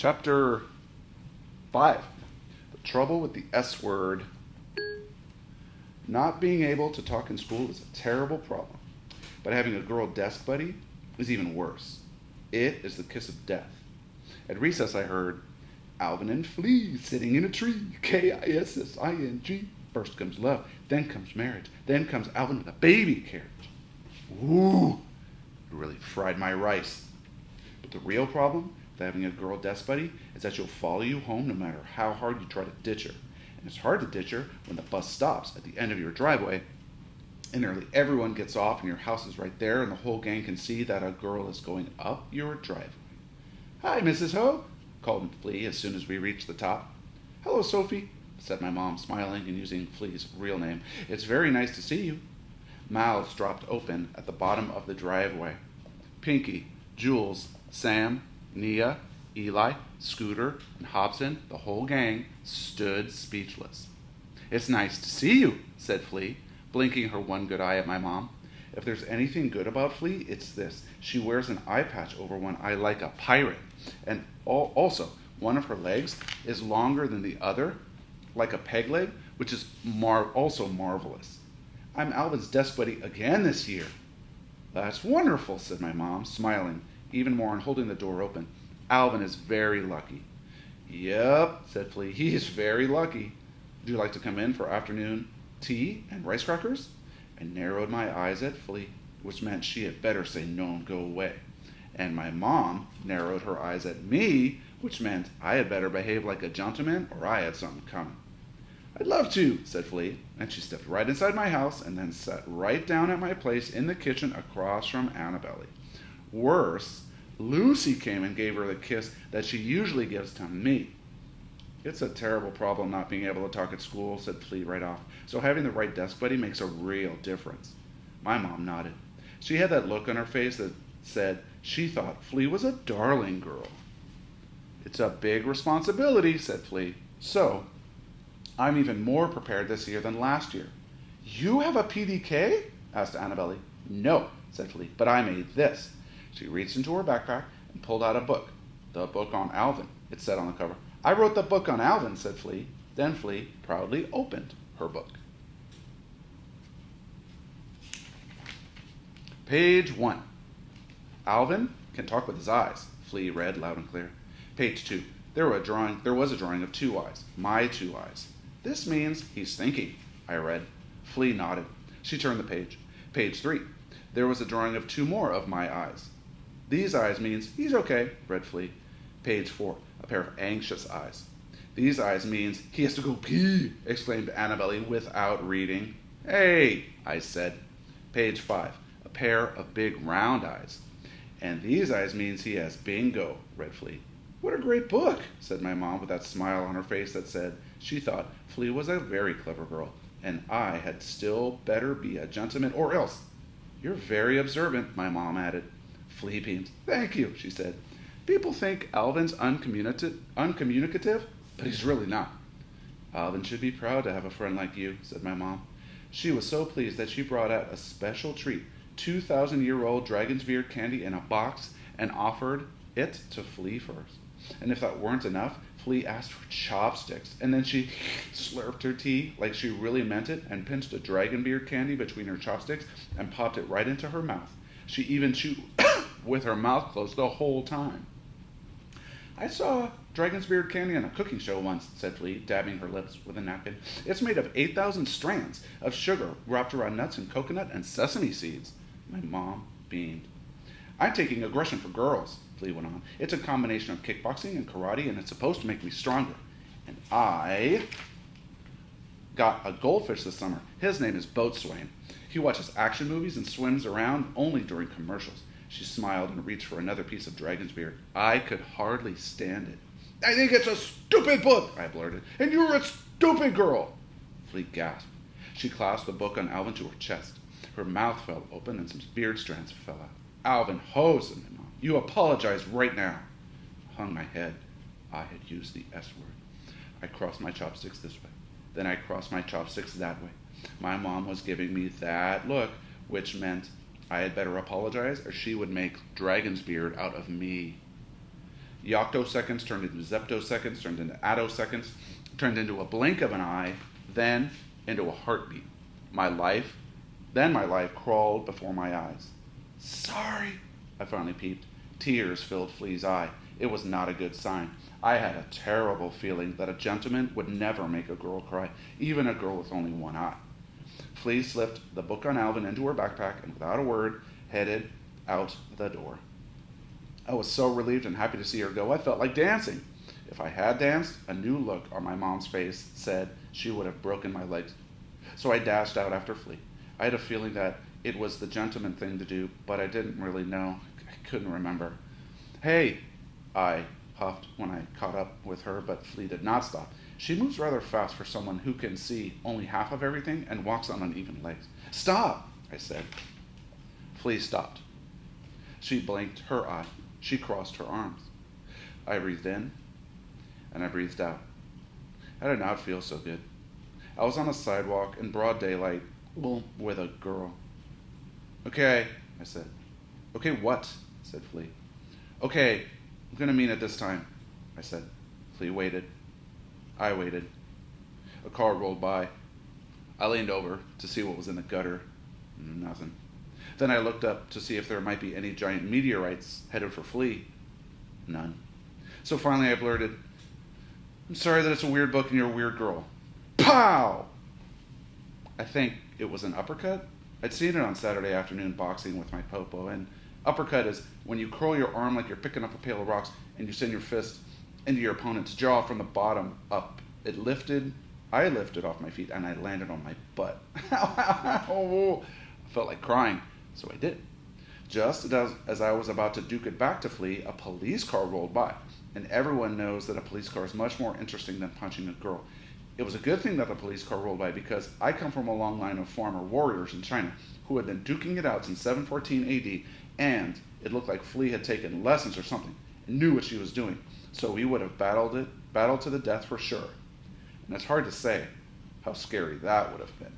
Chapter 5. The trouble with the S word. Not being able to talk in school is a terrible problem, but having a girl desk buddy is even worse. It is the kiss of death. At recess I heard, Alvin and Flea sitting in a tree, Kissing. First comes love, then comes marriage, then comes Alvin with a baby carriage. Ooh, it really fried my rice. But the real problem with having a girl desk buddy is that she'll follow you home no matter how hard you try to ditch her. And it's hard to ditch her when the bus stops at the end of your driveway and nearly everyone gets off and your house is right there and the whole gang can see that a girl is going up your driveway. Hi, Mrs. Ho, called Flea as soon as we reached the top. Hello, Sophie, said my mom, smiling and using Flea's real name. It's very nice to see you. Mouths dropped open at the bottom of the driveway. Pinky, Jules, Sam, Nia, Eli, Scooter, and Hobson, the whole gang, stood speechless. It's nice to see you, said Flea, blinking her one good eye at my mom. If there's anything good about Flea, it's this. She wears an eye patch over one eye like a pirate. And also, one of her legs is longer than the other, like a peg leg, which is also marvelous. I'm Alvin's desk buddy again this year. That's wonderful, said my mom, smiling even more and holding the door open. Alvin is very lucky. Yep, said Flea, he is very lucky. Would you like to come in for afternoon tea and rice crackers? I narrowed my eyes at Flea, which meant she had better say no and go away. And my mom narrowed her eyes at me, which meant I had better behave like a gentleman or I had something coming. I'd love to, said Flea, and she stepped right inside my house and then sat right down at my place in the kitchen across from Annabelle. Worse, Lucy came and gave her the kiss that she usually gives to me. It's a terrible problem not being able to talk at school, said Flea right off, so having the right desk buddy makes a real difference. My mom nodded. She had that look on her face that said she thought Flea was a darling girl. It's a big responsibility, said Flea. So, I'm even more prepared this year than last year. You have a PDK? Asked Annabelle. No, said Flea, but I made this. She reached into her backpack and pulled out a book. The book on Alvin, it said on the cover. I wrote the book on Alvin, said Flea. Then Flea proudly opened her book. Page 1. Alvin can talk with his eyes, Flea read loud and clear. Page 2. There was a drawing of 2 eyes, my 2 eyes. This means he's thinking, I read. Flea nodded. She turned the page. Page 3. There was a drawing of 2 more of my eyes. These eyes means he's okay, read Flea. Page 4. A pair of anxious eyes. These eyes means he has to go pee, exclaimed Annabelle without reading. Hey, I said. Page 5. A pair of big round eyes. And these eyes means he has bingo, read Flea. What a great book, said my mom with that smile on her face that said she thought Flea was a very clever girl, and I had still better be a gentleman or else. You're very observant, my mom added. Flea beamed. Thank you, she said. People think Alvin's uncommunicative, but he's really not. Alvin should be proud to have a friend like you, said my mom. She was so pleased that she brought out a special treat, 2,000-year-old dragon's beard candy in a box, and offered it to Flea first. And if that weren't enough, Flea asked for chopsticks, and then she slurped her tea like she really meant it and pinched a dragon beard candy between her chopsticks and popped it right into her mouth. She even chewed with her mouth closed the whole time. I saw dragon's beard candy on a cooking show once, said Flea, dabbing her lips with a napkin. It's made of 8,000 strands of sugar wrapped around nuts and coconut and sesame seeds. My mom beamed. I'm taking aggression for girls, Flea went on. It's a combination of kickboxing and karate, and it's supposed to make me stronger. And I got a goldfish this summer. His name is Boatswain. He watches action movies and swims around only during commercials. She smiled and reached for another piece of dragon's beard. I could hardly stand it. I think it's a stupid book, I blurted. And you're a stupid girl. Flea gasped. She clasped the book on Alvin to her chest. Her mouth fell open and some beard strands fell out. Alvin Ho, said my mom. You apologize right now. I hung my head. I had used the S word. I crossed my chopsticks this way. Then I crossed my chopsticks that way. My mom was giving me that look, which meant I had better apologize or she would make dragon's beard out of me. Yoctoseconds turned into zeptoseconds, turned into attoseconds, turned into a blink of an eye, then into a heartbeat. Then my life crawled before my eyes. Sorry, I finally peeped. Tears filled Flea's eye. It was not a good sign. I had a terrible feeling that a gentleman would never make a girl cry, even a girl with only one eye. Flea slipped the book on Alvin into her backpack and without a word headed out the door. I was so relieved and happy to see her go, I felt like dancing. If I had danced, a new look on my mom's face said she would have broken my legs. So I dashed out after Flea. I had a feeling that it was the gentleman thing to do, but I didn't really know. I couldn't remember. Hey, I huffed when I caught up with her, but Flea did not stop. She moves rather fast for someone who can see only half of everything and walks on uneven legs. Stop, I said. Flea stopped. She blinked her eye. She crossed her arms. I breathed in, and I breathed out. I did not feel so good. I was on a sidewalk in broad daylight, with a girl. Okay, I said. Okay, what? Said Flea. Okay, I'm going to mean it this time, I said. Flea waited. I waited. A car rolled by. I leaned over to see what was in the gutter. Nothing. Then I looked up to see if there might be any giant meteorites headed for Flea. None. So finally I blurted, I'm sorry that it's a weird book and you're a weird girl. Pow! I think it was an uppercut. I'd seen it on Saturday afternoon boxing with my popo, and uppercut is when you curl your arm like you're picking up a pail of rocks and you send your fist into your opponent's jaw from the bottom up. I lifted off my feet and I landed on my butt. I felt like crying, so I did. Just as I was about to duke it back to Flea, a police car rolled by, and everyone knows that a police car is much more interesting than punching a girl. It was a good thing that the police car rolled by because I come from a long line of former warriors in China who had been duking it out since 714 AD, and it looked like Flea had taken lessons or something and knew what she was doing. So we would have battled to the death for sure. And it's hard to say how scary that would have been.